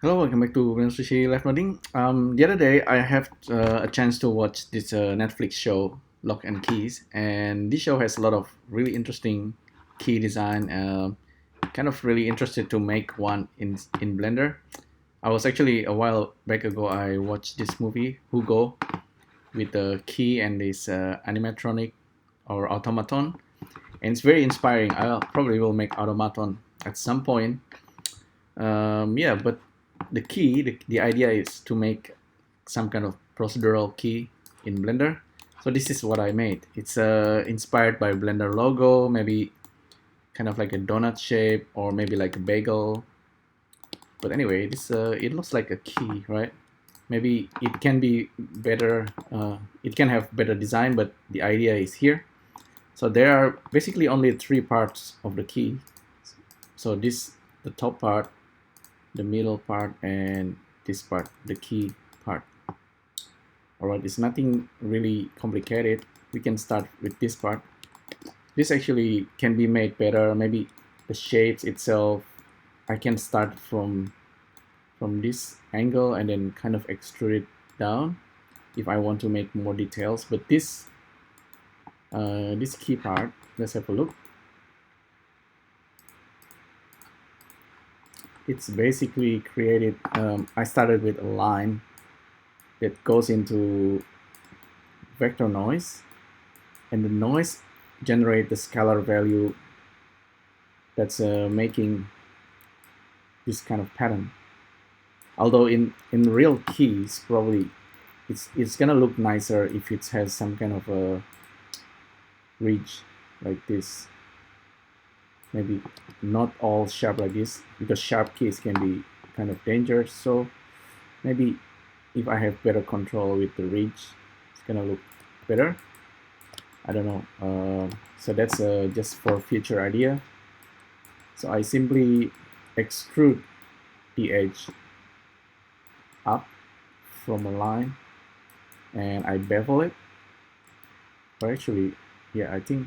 Hello, welcome back to LiveNoding. The other day, I have a chance to watch this Netflix show, Lock and Keys, and this show has a lot of really interesting key design. Kind of really interested to make one in Blender. I was actually a while back ago. I watched this movie Hugo with the key and this animatronic or automaton, and it's very inspiring. I probably will make automaton at some point. Yeah, but the idea is to make some kind of procedural key in Blender. So this is what I made. It's inspired by Blender logo, maybe kind of like a donut shape or maybe like a bagel. But anyway, this it looks like a key, right? Maybe it can be better. It can have better design, but the idea is here. So there are basically only three parts of the key. So this, the top part, the middle part, and this part, the key part. Alright, it's nothing really complicated. We can start with this part. This actually can be made better. Maybe the shapes itself, I can start from this angle and then kind of extrude it down if I want to make more details. But this key part, let's have a look. It's basically created, I started with a line that goes into vector noise, and the noise generate the scalar value that's making this kind of pattern. Although in real keys, probably it's gonna look nicer if it has some kind of a ridge like this. Maybe not all sharp like this, because sharp keys can be kind of dangerous. So maybe if I have better control with the ridge, it's gonna look better. I don't know. So that's just for future idea. So I simply extrude the edge up from a line and I bevel it. Or actually, yeah, I think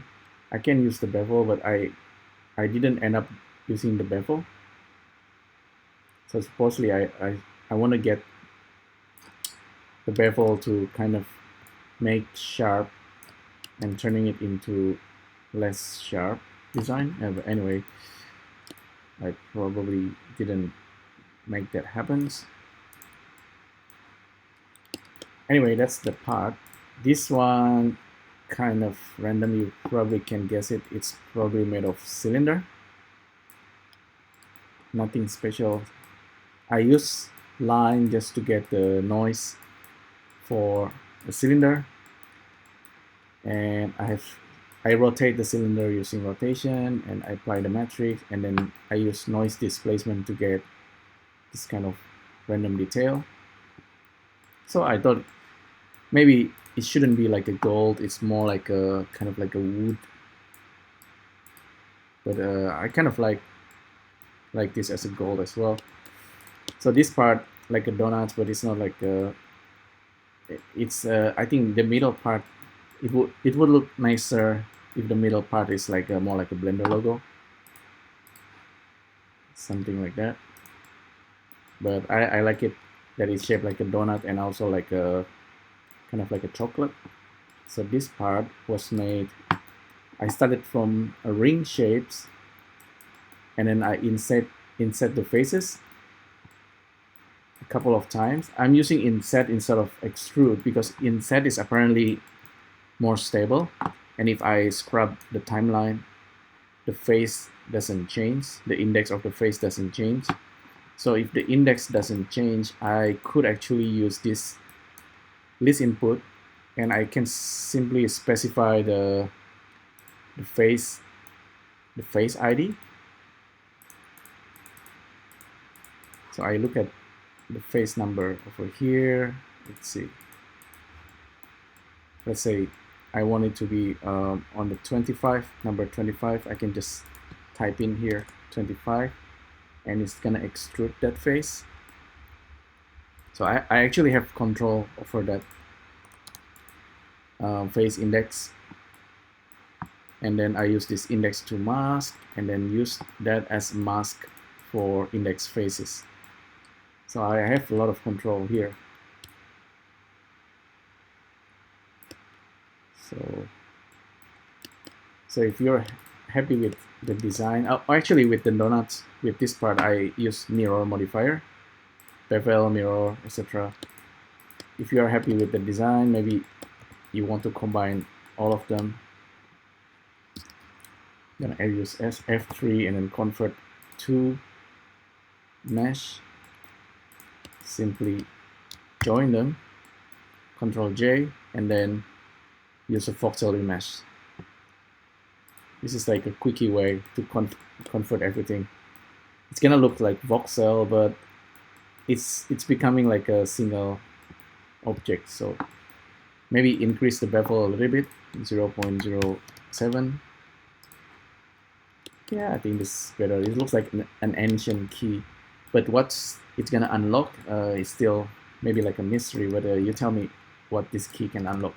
I can use the bevel, but I didn't end up using the bevel. So supposedly I want to get the bevel to kind of make sharp and turning it into less sharp design. But anyway, I probably didn't make that happen. Anyway, that's the part. This one kind of random, you probably can guess it. It's probably made of cylinder. Nothing special. I use line just to get the noise for the cylinder, and I rotate the cylinder using rotation, and I apply the matrix, and then I use noise displacement to get this kind of random detail. So I thought maybe it shouldn't be like a gold, it's more like a kind of like a wood. But I kind of like this as a gold as well. So this part like a donut, but it's not like a, it's I think the middle part, it would look nicer if the middle part is like more like a Blender logo, something like that. But I like it that it's shaped like a donut and also like a kind of like a chocolate. So this part was made, I started from a ring shapes, and then I inset the faces a couple of times. I'm using inset instead of extrude because inset is apparently more stable, and if I scrub the timeline, the face doesn't change, the index of the face doesn't change. So if the index doesn't change, I could actually use this list input, and I can simply specify the face ID. So I look at the face number over here. Let's see. Let's say I want it to be on the 25, number 25. I can just type in here 25, and it's gonna extrude that face. So I actually have control over that face index, and then I use this index to mask, and then use that as mask for index faces. So I have a lot of control here. So if you're happy with the design, actually with the donuts, with this part I use mirror modifier, bevel, mirror, etc. If you are happy with the design, maybe you want to combine all of them, then I use F3 and then convert to mesh. Simply join them, Control J, and then use a voxel remesh. This is like a quickie way to convert everything. It's gonna look like voxel, but it's becoming like a single object. So maybe increase the bevel a little bit, 0.07. Yeah, I think this is better. It looks like an ancient key, but what it's gonna unlock is still maybe like a mystery, whether you tell me what this key can unlock.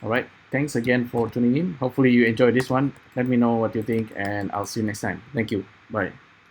All right, thanks again for tuning in. Hopefully you enjoyed this one. Let me know what you think, and I'll see you next time. Thank you. Bye.